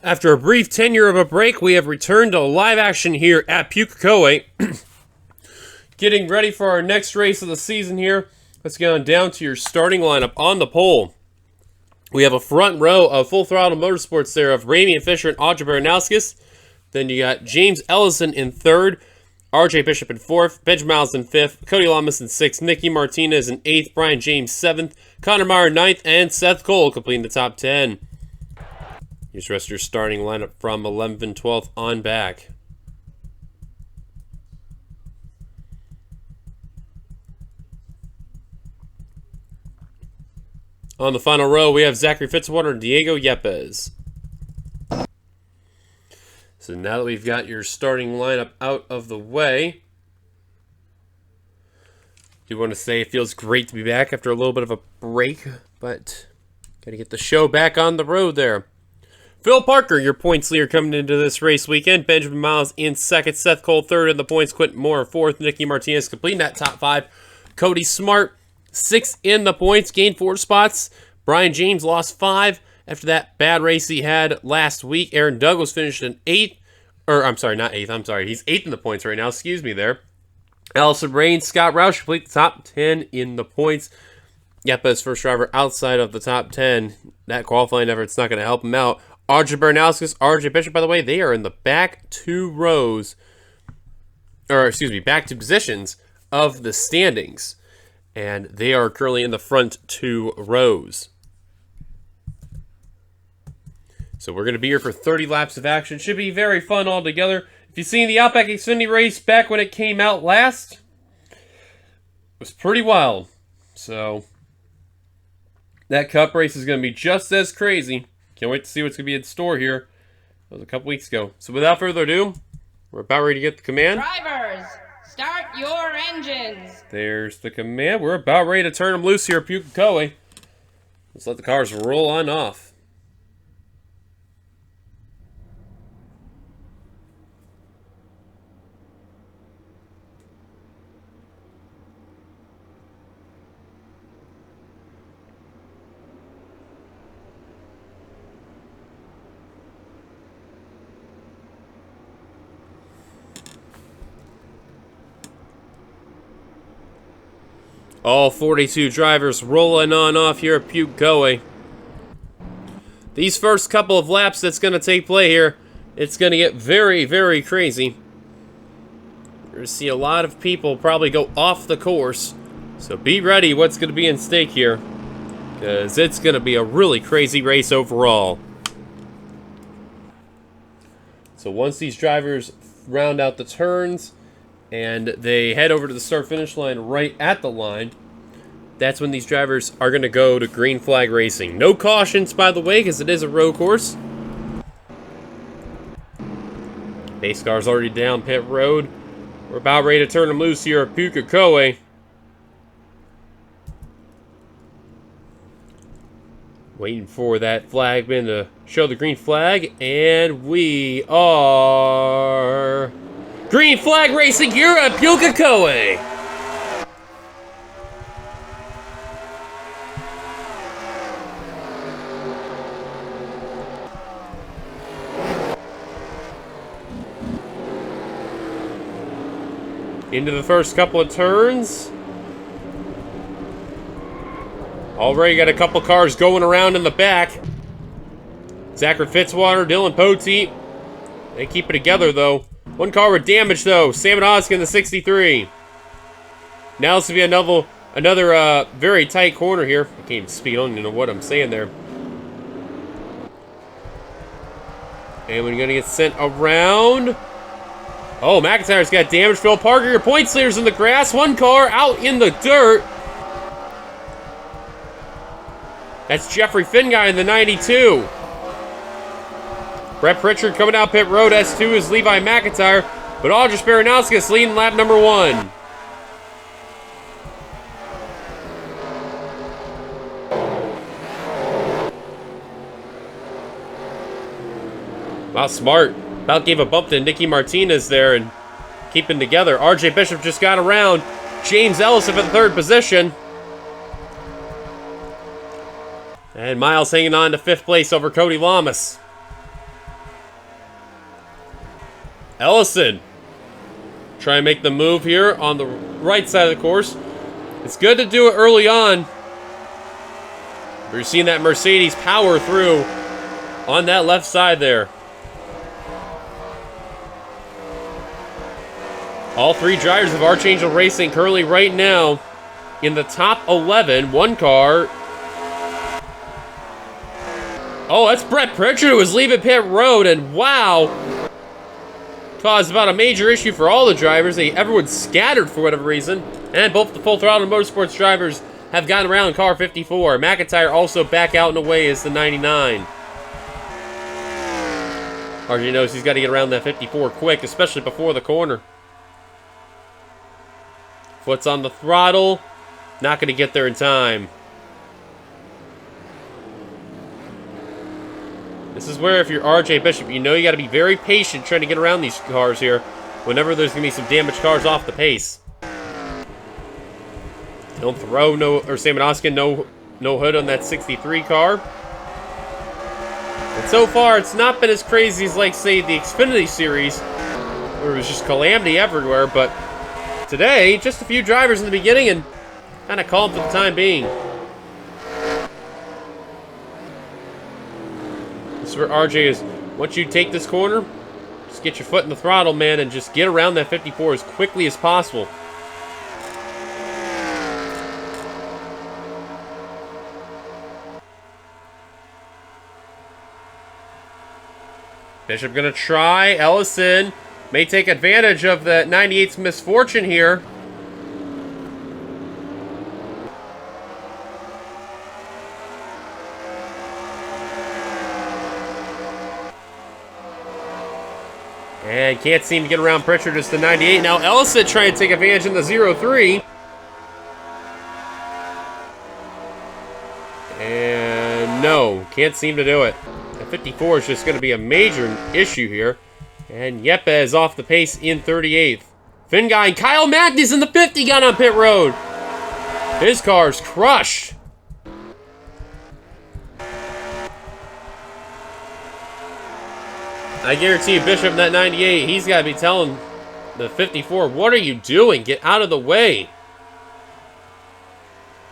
After a brief tenure of a break, we have returned to live action here at Pukekohe. Getting ready for our next race of the season here. Let's get on down to your starting lineup on the pole. We have a front row of Full Throttle Motorsports there of Ramian Fisher and Audrey Baranowskis. Then you got James Ellison in third, RJ Bishop in fourth, Benjamin Miles in fifth, Cody Lamas in sixth, Nicky Martinez in eighth, Brian James seventh, Connor Meyer ninth, and Seth Cole completing the top 10. Here's the rest of your starting lineup from 11th and 12th on back. On the final row, we have Zachary Fitzwater and Diego Yepes. So now that we've got your starting lineup out of the way, I do want to say it feels great to be back after a little bit of a break, but got to get the show back on the road there. Phil Parker, your points leader coming into this race weekend. Benjamin Miles in second, Seth Cole third in the points, Quentin Moore fourth, Nicky Martinez completing that top 5. Cody Smart sixth in the points, gained 4 spots. Brian James lost 5 after that bad race he had last week. Aaron Douglas finished in 8th, or I'm sorry, not 8th, I'm sorry. He's 8th in the points right now, excuse me there. Allison Rain, Scott Roush complete the top 10 in the points. Yepes first driver outside of the top 10. That qualifying effort's not going to help him out. Audrey Baranowskis, RJ Bishop, by the way, they are in the back 2 rows, or excuse me, back 2 positions of the standings. And they are currently in the front 2 rows. So we're going to be here for 30 laps of action. Should be very fun altogether. If you've seen the Outback Xfinity race back when it came out last, it was pretty wild. So that Cup race is going to be just as crazy. Can't wait to see what's going to be in store here. That was a couple weeks ago. So without further ado, we're about ready to get the command. Drivers, start your engines. There's the command. We're about ready to turn them loose here at Pukekohe. Let's let the cars roll on off. All 42 drivers rolling on off here at Pukekohe. These first couple of laps that's going to take play here, it's going to get very, very crazy. You're going to see a lot of people probably go off the course. So be ready what's going to be in stake here, because it's going to be a really crazy race overall. So once these drivers round out the turns, and they head over to the start-finish line right at the line, that's when these drivers are going to go to green flag racing. No cautions, by the way, because it is a road course. Base car's already down pit road. We're about ready to turn them loose here at Pukekohe. Waiting for that flagman to show the green flag, and we are green flag racing here at Pukekohe. Into the first couple of turns. Already got a couple cars going around in the back. Zachary Fitzwater, Dylan Poteet. They keep it together, though. One car with damage, though. Sam Hoskin, the 63. Now this will be another very tight corner here. I can't even speak. I don't even know what I'm saying there. And we're going to get sent around. Oh, McIntyre's got damage. Phil Parker, your points leader's in the grass. One car out in the dirt. That's Jeffrey Finguy in the 92. Brett Pritchard coming out pit road. S2 is Levi McIntyre. But Audrey Baranowskis leading lap number 1. Wow, smart. About gave a bump to Nicky Martinez there and keeping together. RJ Bishop just got around. James Ellison in third position. And Miles hanging on to 5th place over Cody Lamas. Ellison. Try and make the move here on the right side of the course. It's good to do it early on. But you're seeing that Mercedes power through on that left side there. All three drivers of Archangel Racing currently right now in the top 11. One car. Oh, that's Brett Pritchard who was leaving pit road, and wow. Caused about a major issue for all the drivers. Everyone scattered for whatever reason. And both the Full Throttle Motorsports drivers have gotten around car 54. McIntyre also back out and away as the 99. RJ knows he's got to get around that 54 quick, especially before the corner. Foot's on the throttle. Not going to get there in time. This is where, if you're RJ Bishop, you know you got to be very patient trying to get around these cars here whenever there's going to be some damaged cars off the pace. Don't throw Sam Oskin, no hood on that 63 car. And so far, it's not been as crazy as, like, say, the Xfinity Series, where it was just calamity everywhere, but today, just a few drivers in the beginning and kind of calm for the time being. This is where RJ is. Once you take this corner, just get your foot in the throttle, man, and just get around that 54 as quickly as possible. Bishop gonna try. Ellison may take advantage of the 98's misfortune here. And can't seem to get around Pritchard, just the 98. Now Ellison trying to take advantage in the 03. And no, can't seem to do it. The 54 is just going to be a major issue here. And Yeppe is off the pace in 38th. Finguy and Kyle Magnus in the 50 got on pit road. His car's crushed. I guarantee you, Bishop in that 98, he's got to be telling the 54, what are you doing? Get out of the way.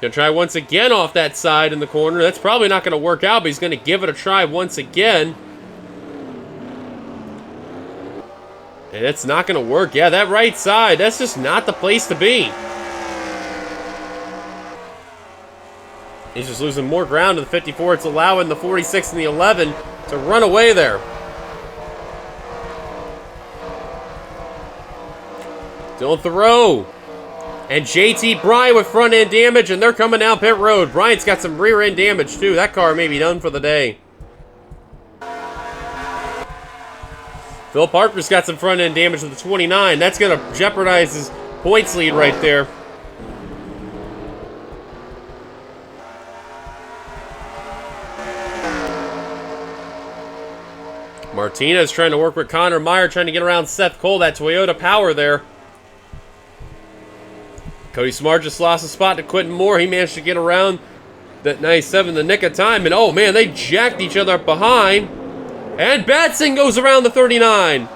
Gonna try once again off that side in the corner. That's probably not going to work out, but he's going to give it a try once again. And it's not going to work. Yeah, that right side, that's just not the place to be. He's just losing more ground to the 54. It's allowing the 46 and the 11 to run away there. Don't throw. And JT Bryant with front end damage, and they're coming down pit road. Bryant's got some rear end damage too. That car may be done for the day. Phil Parker's got some front end damage with the 29. That's going to jeopardize his points lead right there. Martinez trying to work with Connor Meyer, trying to get around Seth Cole, that Toyota power there. Cody Smart just lost a spot to Quentin Moore. He managed to get around that 97 in the nick of time. And oh man, they jacked each other up behind. And Batson goes around the 39.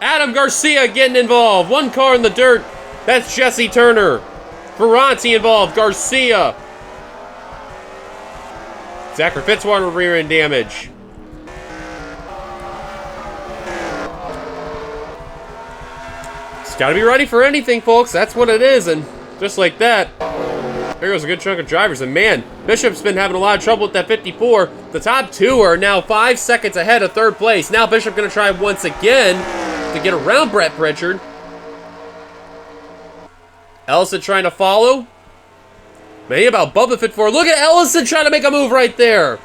Adam Garcia getting involved. One car in the dirt. That's Jesse Turner. Ferranti involved. Garcia. Zachary Fitzwater rear end damage. Got to be ready for anything, folks. That's what it is. And just like that, there goes a good chunk of drivers. And man, Bishop's been having a lot of trouble with that 54. The top two are now 5 seconds ahead of third place. Now Bishop going to try once again to get around Brett Pritchard. Ellison trying to follow. Man, he about bumped the 54. Look at Ellison trying to make a move right there.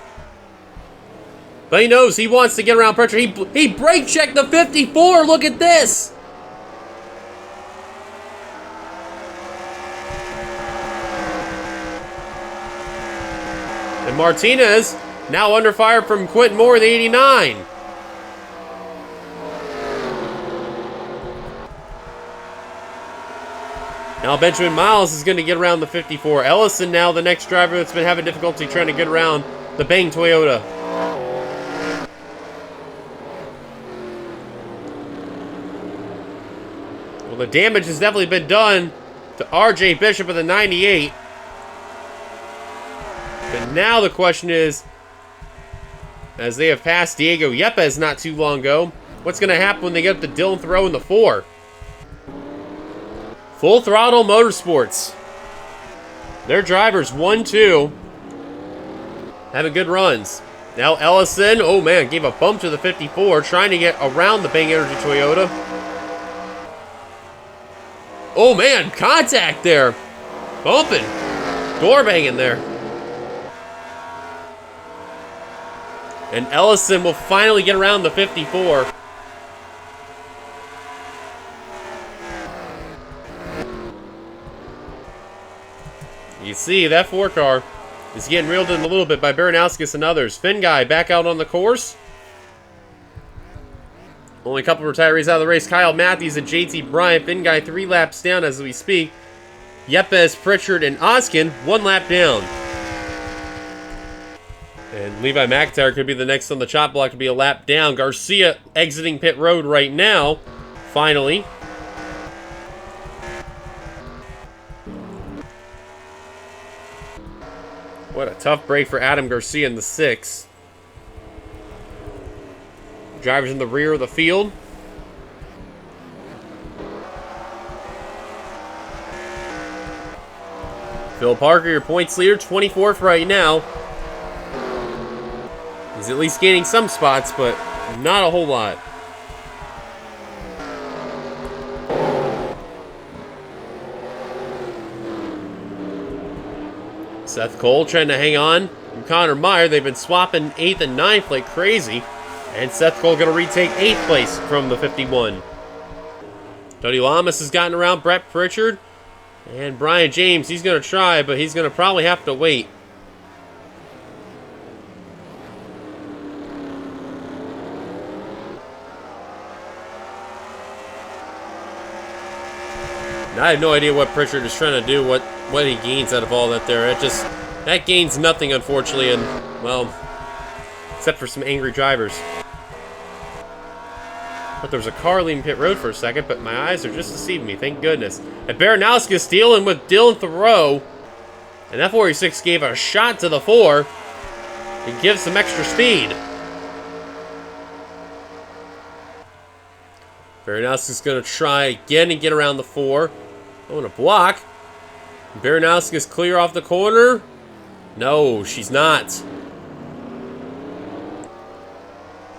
But he knows he wants to get around Pritchard. He brake checked the 54. Look at this. And Martinez now under fire from Quentin Moore, the 89. Now Benjamin Miles is going to get around the 54. Ellison now the next driver that's been having difficulty trying to get around the Bang Toyota. Well, the damage has definitely been done to RJ Bishop of the 98. But now the question is, as they have passed Diego Yepes not too long ago, what's going to happen when they get up to Dylan Thoreau in the 4? Full Throttle Motorsports. Their drivers, 1-2, having good runs. Now Ellison, oh man, gave a bump to the 54, trying to get around the Bang Energy Toyota. Oh man, contact there. Bumping. Door banging there. And Ellison will finally get around the 54. You see, that 4 car is getting reeled in a little bit by Baranowskis and others. Finn Guy back out on the course. Only a couple retirees out of the race. Kyle Matthews and JT Bryant. Finn Guy 3 laps down as we speak. Yepes, Pritchard, and Oskin 1 lap down. And Levi McIntyre could be the next on the chop block to be a lap down. Garcia exiting pit road right now. Finally. What a tough break for Adam Garcia in the 6. Drivers in the rear of the field. Phil Parker, your points leader, 24th right now. He's at least gaining some spots, but not a whole lot. Seth Cole trying to hang on from Connor Meyer. They've been swapping 8th and 9th like crazy. And Seth Cole going to retake 8th place from the 51. Tony Lamas has gotten around Brett Pritchard. And Brian James, he's going to try, but he's going to probably have to wait. And I have no idea what Pritchard is trying to do, what he gains out of all that there. That gains nothing, unfortunately, and, well, except for some angry drivers. But there was a car leaving pit road for a second, but my eyes are just deceiving me, thank goodness. And Baranowskis dealing with Dylan Thoreau. And F46 gave a shot to the 4. It gives some extra speed. Baranowskis going to try again and get around the 4. Oh, and a block. Baranowskis clear off the corner. No, she's not.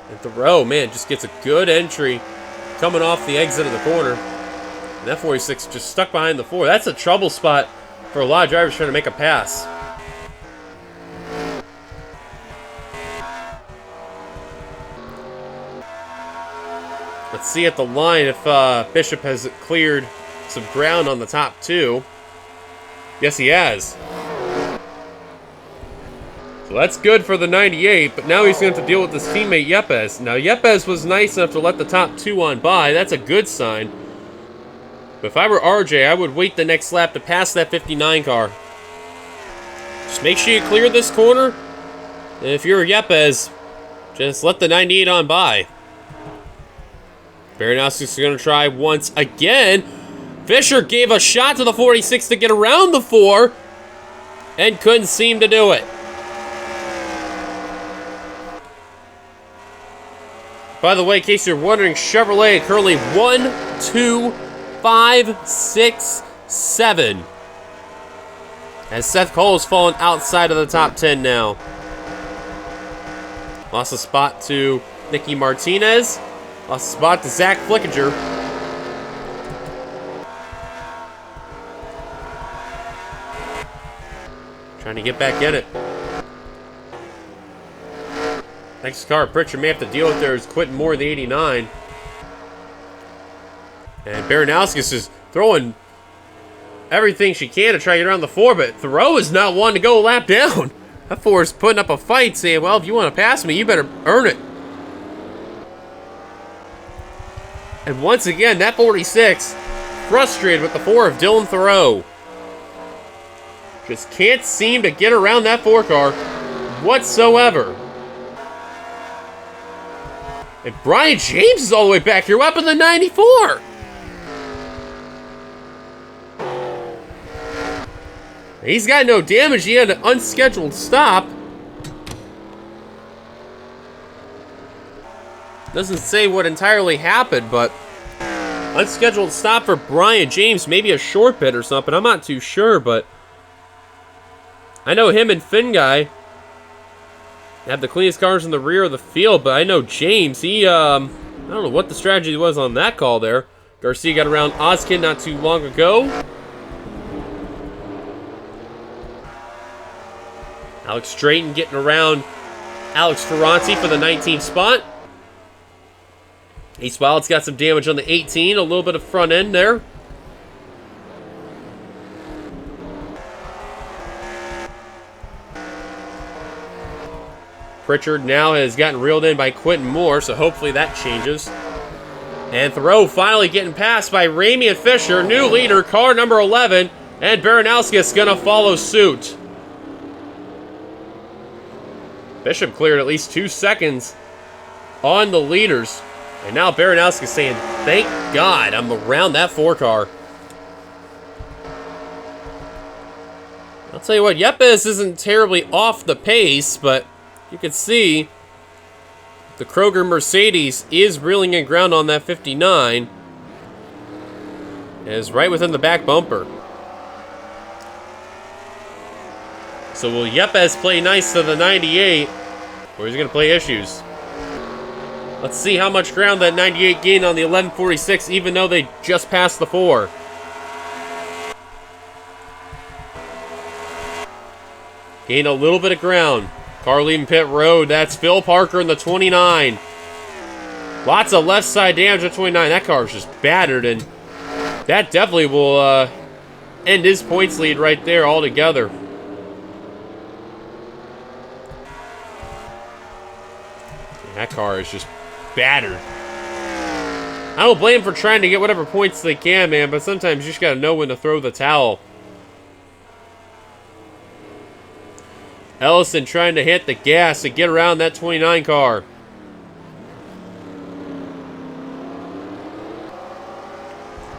And Thoreau, man, just gets a good entry coming off the exit of the corner. And that 46 just stuck behind the 4. That's a trouble spot for a lot of drivers trying to make a pass. Let's see at the line if Bishop has cleared some ground on the top 2. Yes, he has. So that's good for the 98, but now he's going to have to deal with his teammate Yepes. Now, Yepes was nice enough to let the top 2 on by. That's a good sign. But if I were RJ, I would wait the next lap to pass that 59 car. Just make sure you clear this corner. And if you're Yepes, just let the 98 on by. Baranowskis is going to try once again. Fisher gave a shot to the 46 to get around the 4 and couldn't seem to do it. By the way, in case you're wondering, Chevrolet currently 1, 2, 5, 6, 7. As Seth Cole has fallen outside of the top 10 now. Lost a spot to Nicky Martinez. Lost a spot to Zach Flickinger. Trying to get back in it. Next car Pritchard may have to deal with there is Quentin Moore, the 89. And Baranowskis is throwing everything she can to try to get around the 4, but Thoreau is not one to go a lap down. That 4 is putting up a fight, saying, well, if you want to pass me, you better earn it. And once again, that 46, frustrated with the 4 of Dylan Thoreau. Just can't seem to get around that 4 car whatsoever. And Brian James is all the way back here, up in the 94. He's got no damage. He had an unscheduled stop. Doesn't say what entirely happened, but unscheduled stop for Brian James. Maybe a short bit or something. I'm not too sure, but I know him and Finn Guy have the cleanest cars in the rear of the field, but I know James, he, I don't know what the strategy was on that call there. Garcia got around Ozkin not too long ago. Alex Drayton getting around Alex Ferranti for the 19th spot. Ace Wild's got some damage on the 18, a little bit of front end there. Pritchard now has gotten reeled in by Quentin Moore, so hopefully that changes. And Thoreau finally getting passed by Ramey and Fisher. New leader, car number 11, and Baranowski's gonna follow suit. Bishop cleared at least 2 seconds on the leaders. And now Baranowski saying, thank God I'm around that 4 car. I'll tell you what, Yepes isn't terribly off the pace, but you can see the Kroger Mercedes is reeling in ground on that 59. And is right within the back bumper. So will Yepes play nice to the 98, or is he going to play issues? Let's see how much ground that 98 gained on the 1146, even though they just passed the 4. Gained a little bit of ground. Car leaving pit road. That's Phil Parker in the 29. Lots of left side damage at 29. That car is just battered, and that definitely will end his points lead right there altogether. That car is just battered. I don't blame him for trying to get whatever points they can, man, but sometimes you just gotta know when to throw the towel. Ellison trying to hit the gas to get around that 29 car.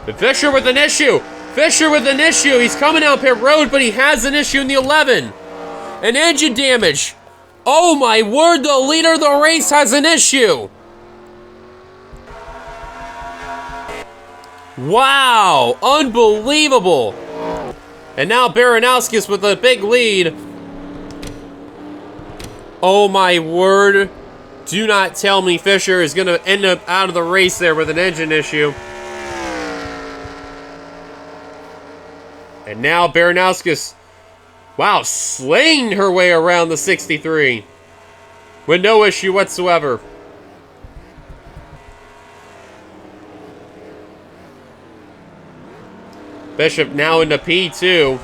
But Fisher with an issue. Fisher with an issue. He's coming down pit road, but he has an issue in the 11. An engine damage. Oh my word, the leader of the race has an issue. Wow, unbelievable. And now Baranowskis with a big lead. Oh my word. Do not tell me Fisher is going to end up out of the race there with an engine issue. And now Baranowskis, wow, slaying her way around the 63 with no issue whatsoever. Bishop now into P2.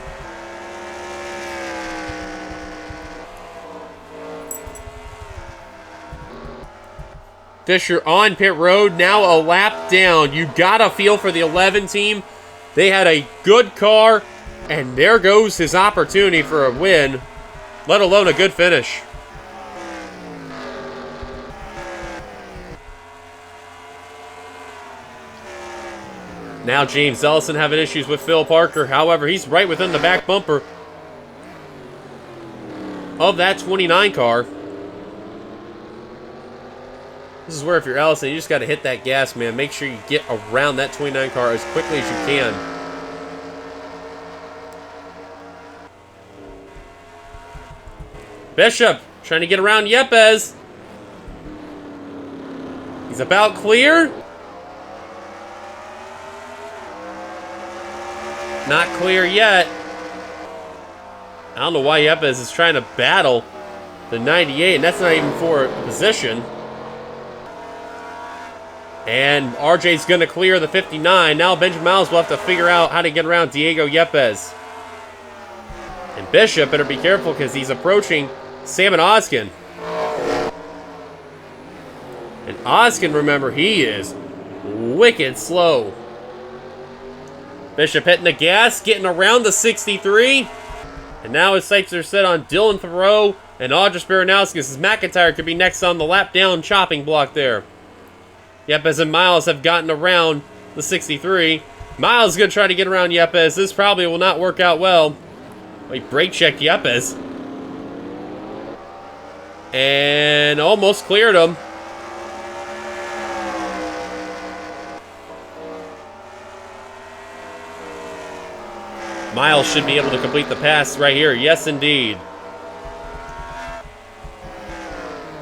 Fisher on pit road, now a lap down. You gotta feel for the 11 team. They had a good car, and there goes his opportunity for a win, let alone a good finish. Now James Ellison having issues with Phil Parker. However, he's right within the back bumper of that 29 car. This is where if you're Ellison, you just got to hit that gas, man. Make sure you get around that 29 car as quickly as you can. Bishop trying to get around Yepes. He's about clear. Not clear yet. I don't know why Yepes is trying to battle the 98, and that's not even for a position. And RJ's going to clear the 59. Now Benjamin Miles will have to figure out how to get around Diego Yepes. And Bishop better be careful because he's approaching Sam and Oskin. And Oskin, remember, he is wicked slow. Bishop hitting the gas, getting around the 63. And now his sights are set on Dylan Thoreau and Audrey Baranowskis. As McIntyre could be next on the lap down chopping block there. Yepes and Miles have gotten around the 63. Miles is going to try to get around Yepes. This probably will not work out well. Oh, he brake checked Yepes. And almost cleared him. Miles should be able to complete the pass right here. Yes, indeed.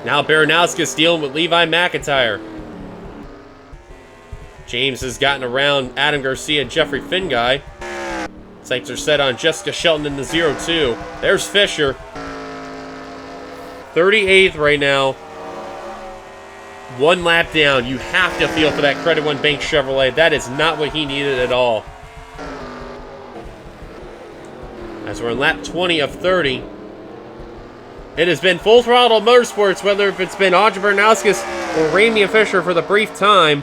Now Baranowski's dealing with Levi McIntyre. James has gotten around Adam Garcia and Jeffrey Finguy. Sights are set on Jessica Shelton in the 0-2. There's Fisher. 38th right now. One lap down. You have to feel for that Credit One Bank Chevrolet. That is not what he needed at all. As we're on lap 20 of 30. It has been full throttle motorsports, whether if it's been Audrey Bernauskis or Ramian Fisher for the brief time.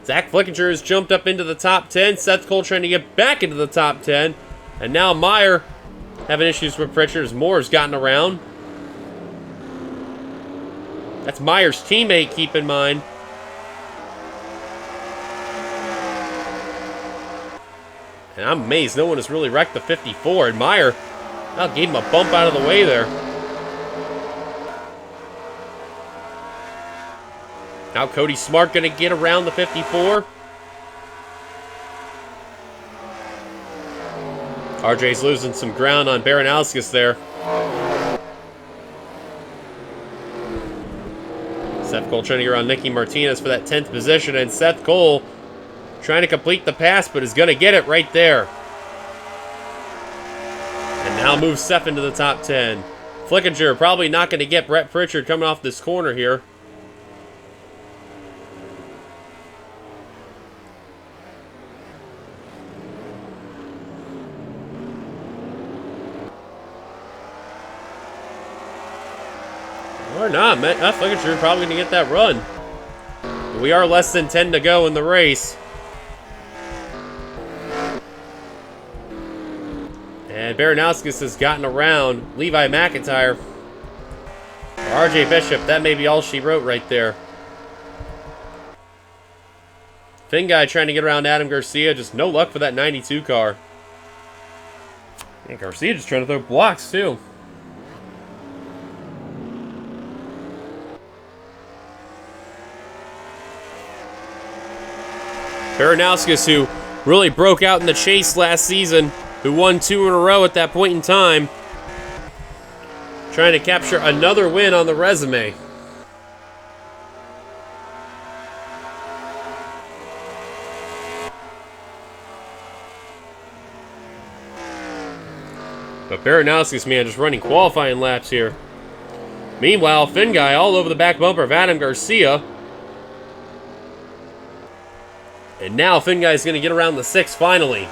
Zach Flickinger has jumped up into the top 10. Seth Cole trying to get back into the top 10. And now Meyer having issues with Pritchard as Moore's gotten around. That's Meyer's teammate, keep in mind. And I'm amazed no one has really wrecked the 54. And Meyer gave him a bump out of the way there. Now Cody Smart going to get around the 54. RJ's losing some ground on Baranowskis there. Seth Cole trying to get around Nicky Martinez for that 10th position. And Seth Cole trying to complete the pass, but is going to get it right there. And now moves Seth into the top 10. Flickinger probably not going to get Brett Pritchard coming off this corner here. Or not, man. Flickinger probably going to get that run. We are less than 10 to go in the race. And Baranowskis has gotten around Levi McIntyre. RJ Bishop, that may be all she wrote right there. Finguy trying to get around Adam Garcia. Just no luck for that 92 car. And Garcia just trying to throw blocks, too. Baranowskis, who really broke out in the chase last season, who won 2 in a row at that point in time, trying to capture another win on the resume. But Baranowskis, man, just running qualifying laps here. Meanwhile, Finguy all over the back bumper of Adam Garcia. And now Finguy is going to get around the 6 finally.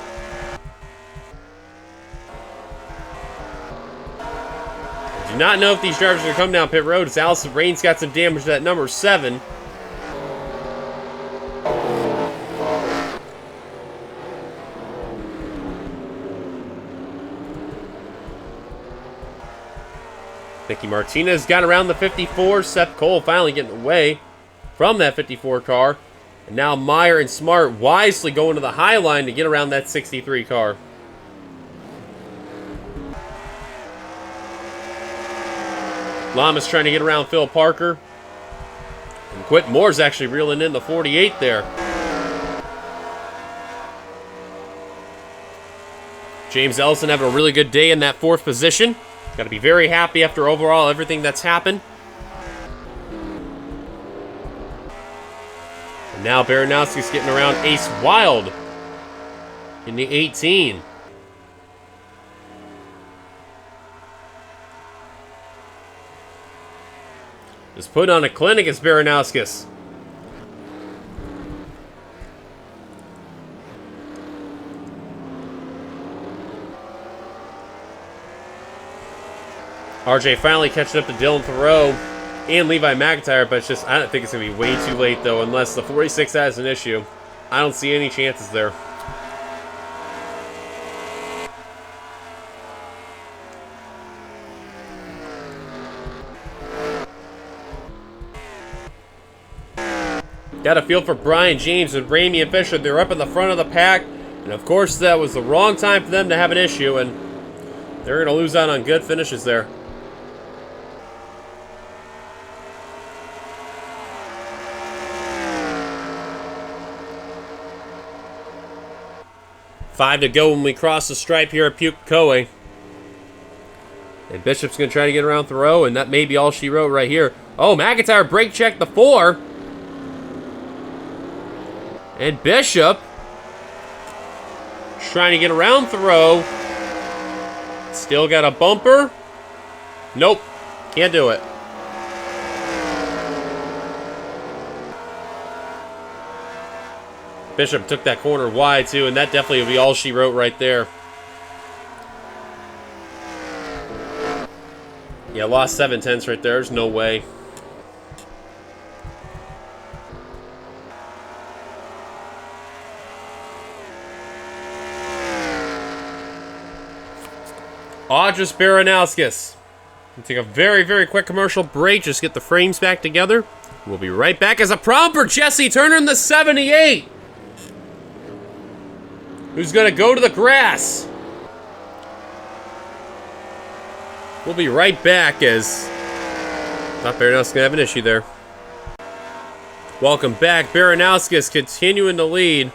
I do not know if these drivers are going to come down pit road as Allison Rain's got some damage to that number 7. Nicky Martinez got around the 54. Seth Cole finally getting away from that 54 car. And now Meyer and Smart wisely going to the high line to get around that 63 car. Lamas trying to get around Phil Parker. And Quentin Moore's actually reeling in the 48 there. James Ellison having a really good day in that 4th position. Got to be very happy after overall everything that's happened. And now Baranowski's getting around Ace Wild in the 18. Just put on a clinic as Baranowskis. RJ finally catching up to Dylan Thoreau and Levi McIntyre, but it's just, I don't think it's going to be way too late, though, unless the 46 has an issue. I don't see any chances there. Got a feel for Brian James and Ramian Fisher. They're up in the front of the pack. And of course, that was the wrong time for them to have an issue, and they're going to lose out on good finishes there. Five to go when we cross the stripe here at Pukekohe. And Bishop's going to try to get around Thoreau, and that may be all she wrote right here. Oh, McIntyre brake checked the 4. And Bishop trying to get around Thoreau. Still got a bumper. Nope, can't do it. Bishop took that corner wide, too, and that definitely would be all she wrote right there. Yeah, lost 7/10 right there. There's no way. Audris Baranowskis. We'll take a very, very quick commercial break. Just get the frames back together. We'll be right back as a prom for Jesse Turner in the 78. Who's going to go to the grass? We'll be right back as... Thought Baranowskis going to have an issue there. Welcome back. Baranowskis continuing to lead.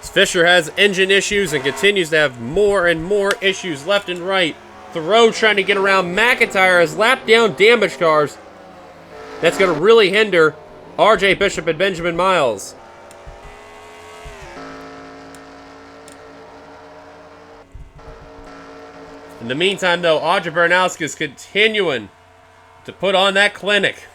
Fisher has engine issues and continues to have more and more issues left and right. Thoreau trying to get around McIntyre as lap down damage cars. That's going to really hinder RJ Bishop and Benjamin Miles. In the meantime, though, Audrey Baranowski is continuing to put on that clinic.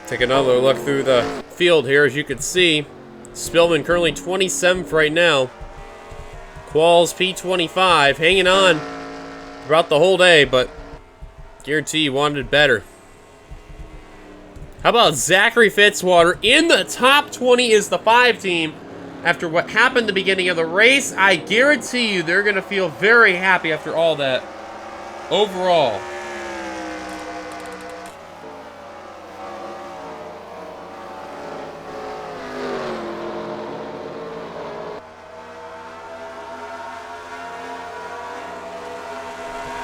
Take another look through the field here. As you can see, Spillman currently 27th right now. Qualls P25 hanging on throughout the whole day, but guarantee you wanted better. How about Zachary Fitzwater in the top 20 is the 5 team. After what happened at the beginning of the race, I guarantee you they're going to feel very happy after all that overall.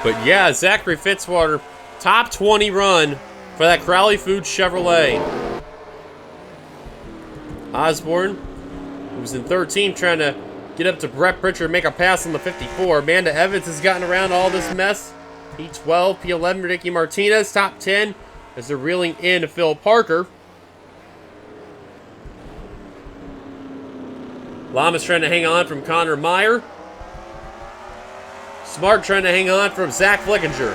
But yeah, Zachary Fitzwater, top 20 run for that Crowley Foods Chevrolet. Osborne, who was in 13, trying to get up to Brett Pritchard, make a pass on the 54. Amanda Evans has gotten around all this mess. P12, P11, Ricky Martinez, top 10, as they're reeling in Phil Parker. Lamas trying to hang on from Connor Meyer. Smart trying to hang on from Zach Flickinger.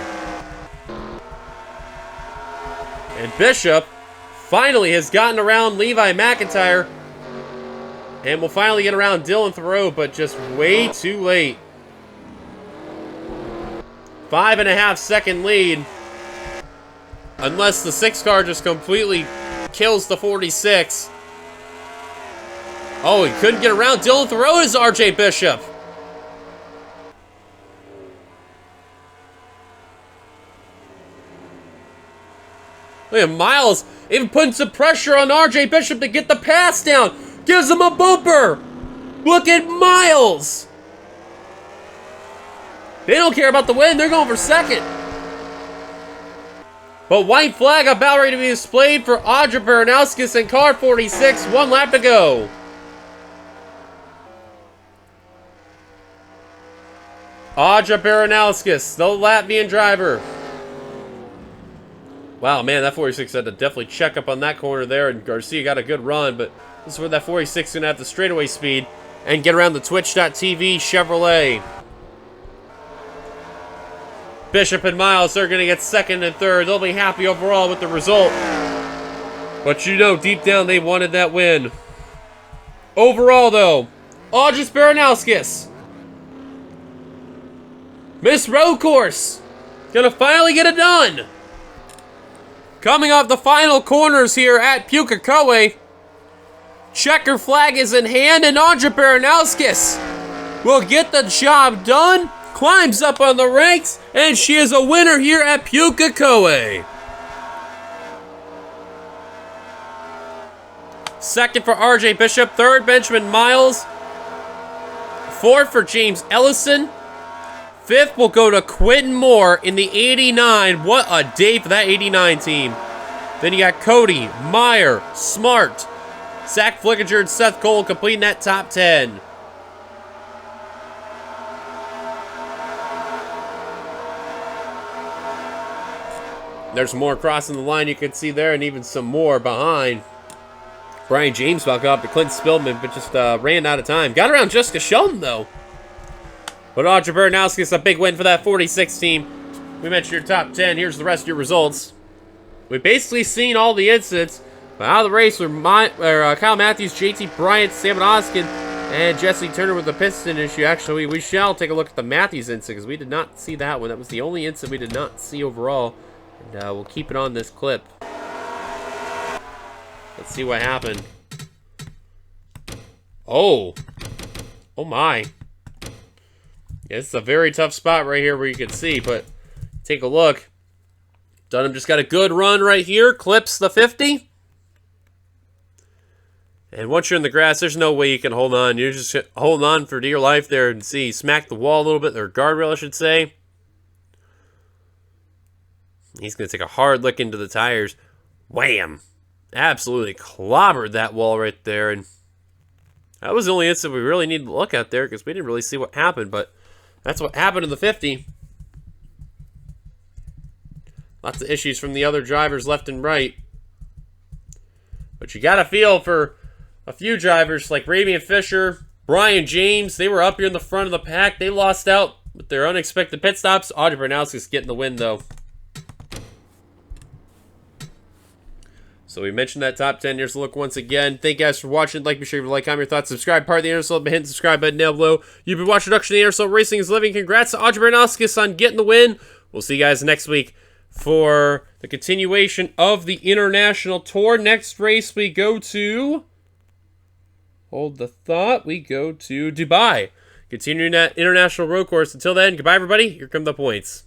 And Bishop finally has gotten around Levi McIntyre. And will finally get around Dylan Thoreau, but just way too late. 5.5 second lead. Unless the 6 car just completely kills the 46. Oh, he couldn't get around Dylan Thoreau as RJ Bishop. Look at Miles even putting some pressure on RJ Bishop to get the pass down. Gives him a bumper. Look at Miles. They don't care about the win. They're going for second. But white flag about ready to be displayed for Audrey Baranowskis and car 46. 1 lap to go. Audrey Baranowskis, the Latvian driver. Wow, man, that 46 had to definitely check up on that corner there, and Garcia got a good run, but this is where that 46 is going to have the straightaway speed and get around the Twitch.tv Chevrolet. Bishop and Miles are going to get second and third. They'll be happy overall with the result. But you know, deep down, they wanted that win. Overall, though, Audrey Baranowskis, Miss Road Course, going to finally get it done. Coming off the final corners here at Pukekohe. Checker flag is in hand, and Audrey Baranowskis will get the job done, climbs up on the ranks, and she is a winner here at Pukekohe. Second for RJ Bishop, third Benjamin Miles, fourth for James Ellison, fifth will go to Quentin Moore in the 89. What a day for that 89 team. Then you got Cody, Meyer, Smart, Zach Flickinger, and Seth Cole completing that top 10. There's more crossing the line you can see there, and even some more behind. Brian James back up to Clint Spillman, but just ran out of time. Got around Jessica Shelton, though. But Audrey Baranowski gets a big win for that 46 team. We mentioned your top 10. Here's the rest of your results. We've basically seen all the incidents. But out of the race were Kyle Matthews, JT Bryant, Sam Oskin, and Jesse Turner with the piston issue. Actually, we shall take a look at the Matthews incident because we did not see that one. That was the only incident we did not see overall. And we'll keep it on this clip. Let's see what happened. Oh. Oh my. Yeah, it's a very tough spot right here where you can see, but take a look. Dunham just got a good run right here. Clips the 50. And once you're in the grass, there's no way you can hold on. You're just holding on for dear life there and see. Smack the wall a little bit, or guardrail, I should say. He's going to take a hard lick into the tires. Wham! Absolutely clobbered that wall right there. And that was the only incident we really needed to look at there because we didn't really see what happened. But that's what happened in the 50. Lots of issues from the other drivers left and right. But you got to feel for a few drivers like Ravian Fisher, Brian James. They were up here in the front of the pack. They lost out with their unexpected pit stops. Audrey Baranowski's getting the win, though. So we mentioned that top 10. Here's a look once again. Thank you guys for watching. Like, be sure to like, comment your thoughts, subscribe. Part of the NRSL, hit the subscribe button down below. You've been watching Production of the NRSL Racing is Living. Congrats to Audrey Baranowski on getting the win. We'll see you guys next week for the continuation of the International Tour. Next race we go to... Hold the thought. We go to Dubai. Continuing that International Road Course. Until then, goodbye, everybody. Here come the points.